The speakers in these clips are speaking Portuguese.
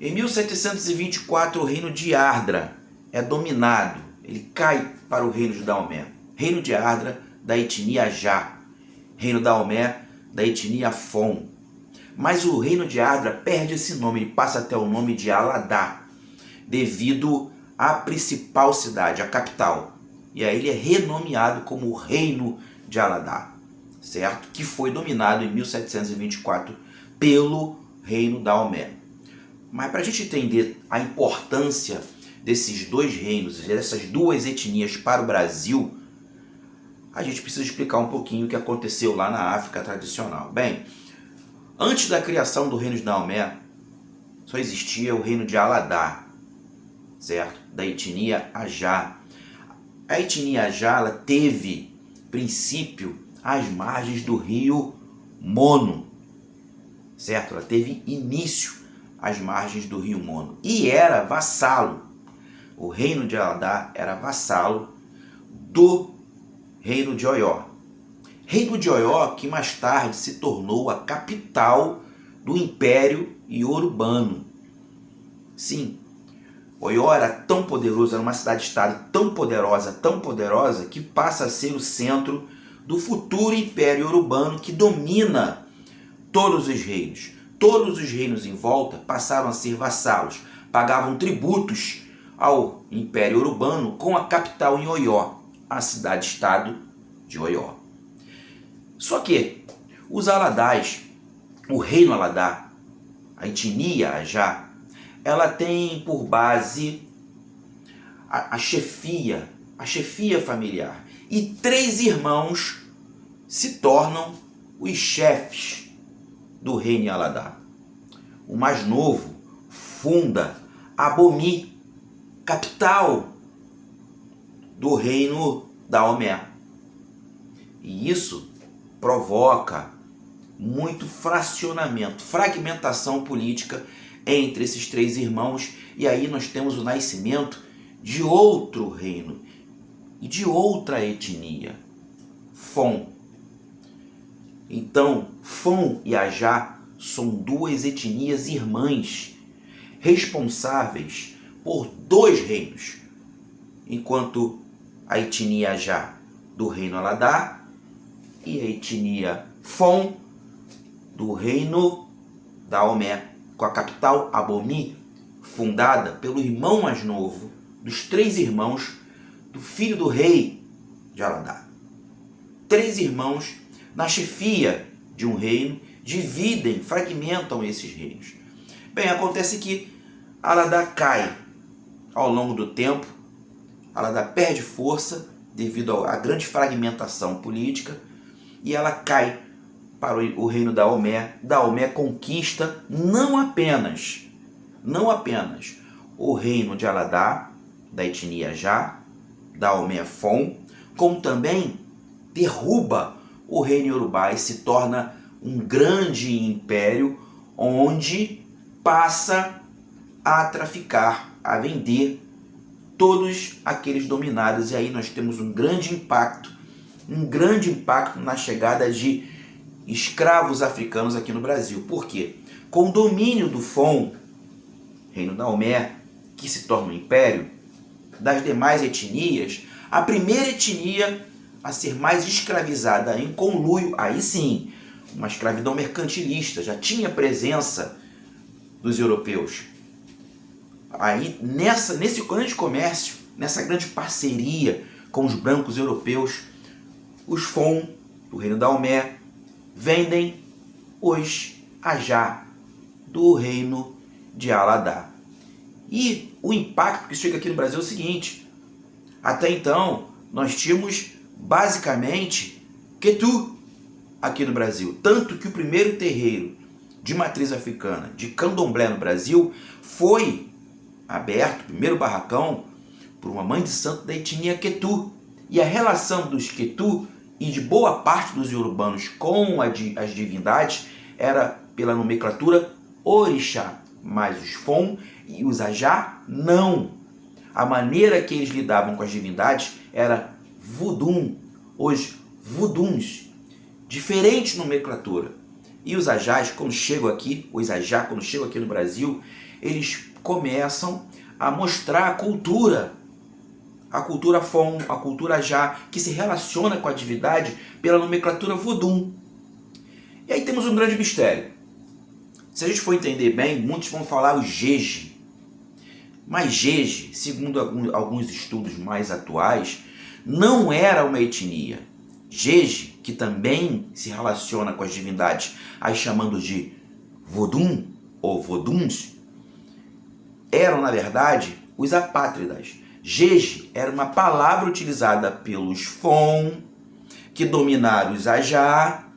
Em 1724, o reino de Ardra é dominado, ele cai para o reino de Daomé. Reino de Ardra, da etnia Já. Reino de Daomé, da etnia Fon. Mas o reino de Ardra perde esse nome, ele passa até o nome de Aladá, devido à principal cidade, a capital. E aí ele é renomeado como o reino de Aladá, certo? Que foi dominado em 1724 pelo reino da Daomé. Mas para a gente entender a importância desses dois reinos, dessas duas etnias para o Brasil, a gente precisa explicar um pouquinho o que aconteceu lá na África tradicional. Bem, antes da criação do reino de Daomé, só existia o reino de Aladá, certo? Da etnia Ajá. A etnia Ajá, ela teve princípio às margens do rio Mono, certo? Ela teve início às margens do rio Mono e era vassalo. O reino de Aladá era vassalo do reino de Oió. Reino de Oió que mais tarde se tornou a capital do Império Iorubano. Sim, Oió era tão poderoso, era uma cidade-estado tão poderosa, que passa a ser o centro do futuro Império Iorubano que domina todos os reinos. Todos os reinos em volta passaram a ser vassalos, pagavam tributos ao Império Iorubano com a capital em Oió, a cidade-estado de Oió. Só que os Aladás, o reino Aladá, a etnia Ajá, ela tem por base a chefia familiar. E 3 irmãos se tornam os chefes do reino Aladá. O mais novo funda Abomi, capital do reino Daomé. E isso provoca muito fracionamento, fragmentação política entre esses 3 irmãos, e aí nós temos o nascimento de outro reino e de outra etnia, Fon. Então, Fon e Ajá são 2 etnias irmãs, responsáveis por 2 reinos, enquanto a etnia Ajá do reino Aladá e a etnia Fon do reino Daomé, com a capital Abomi, fundada pelo irmão mais novo dos 3 irmãos do filho do rei de Aladá. 3 irmãos na chefia de um reino dividem, fragmentam esses reinos. Bem, acontece que Aladá cai ao longo do tempo, Aladá perde força devido à grande fragmentação política e ela cai para o reino da Daomé. Daomé conquista não apenas o reino de Aladá, da etnia Já, Daomé Fon, como também derruba o reino Yorubá e se torna um grande império onde passa a traficar, a vender todos aqueles dominados. E aí nós temos um grande impacto na chegada de escravos africanos aqui no Brasil. Por quê? Com o domínio do Fon, reino da Daomé, que se torna um império, das demais etnias, a primeira etnia a ser mais escravizada em conluio, aí sim, uma escravidão mercantilista, já tinha presença dos europeus. Aí nesse grande comércio, nessa grande parceria com os brancos europeus, os Fon, do reino da Daomé, vendem os Ajá, do reino de Aladá. E o impacto que chega aqui no Brasil é o seguinte: até então nós tínhamos basicamente Ketu aqui no Brasil, tanto que o primeiro terreiro de matriz africana de candomblé no Brasil foi aberto, o primeiro barracão, por uma mãe de santo da etnia Ketu. E a relação dos Ketu e de boa parte dos iorubanos com as divindades era pela nomenclatura orixá, mas os Fon e os Ajá não. A maneira que eles lidavam com as divindades era Vudum, os Vuduns, diferente nomenclatura. E os Ajás, quando chegam aqui, quando chegam aqui no Brasil, eles começam a mostrar a cultura Fon, a cultura Ajá, que se relaciona com a divindade pela nomenclatura Vodun. E aí temos um grande mistério. Se a gente for entender bem, muitos vão falar o Jeje. Mas Jeje, segundo alguns estudos mais atuais, não era uma etnia. Jeje, que também se relaciona com as divindades, as chamando de Vodun ou Voduns, eram, na verdade, os apátridas. Jeje era uma palavra utilizada pelos Fon, que dominaram os Ajá,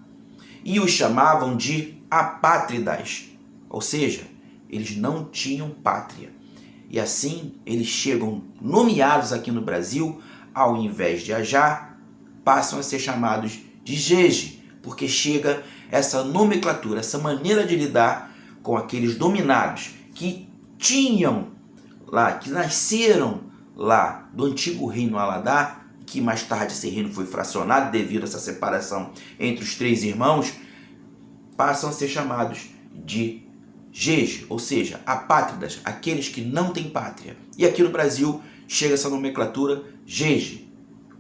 e os chamavam de apátridas, ou seja, eles não tinham pátria. E assim, eles chegam nomeados aqui no Brasil, ao invés de Ajá, passam a ser chamados de Jeje, porque chega essa nomenclatura, essa maneira de lidar com aqueles dominados que tinham lá, que nasceram lá do antigo reino Aladar, que mais tarde esse reino foi fracionado devido a essa separação entre os três irmãos, passam a ser chamados de Jeje, ou seja, apátridas, aqueles que não têm pátria. E aqui no Brasil chega essa nomenclatura Jeje,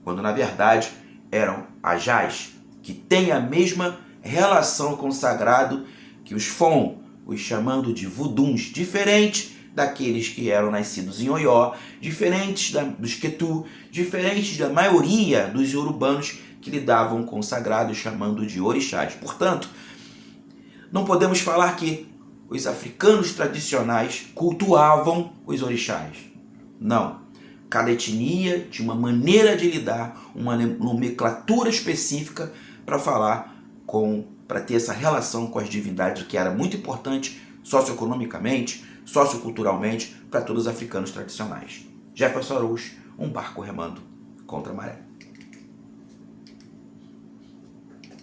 quando na verdade eram Ajás, que têm a mesma relação com o sagrado que os Fon, os chamando de Voduns, diferentes daqueles que eram nascidos em Oió, diferentes dos Quetu, diferentes da maioria dos iorubanos que lidavam com o sagrado, chamando de orixás. Portanto, não podemos falar que os africanos tradicionais cultuavam os orixás. Não. Cada etnia tinha uma maneira de lidar, uma nomenclatura específica para ter essa relação com as divindades, o que era muito importante socioeconomicamente, socioculturalmente, para todos os africanos tradicionais. Jefferson Araújo, um barco remando contra a maré.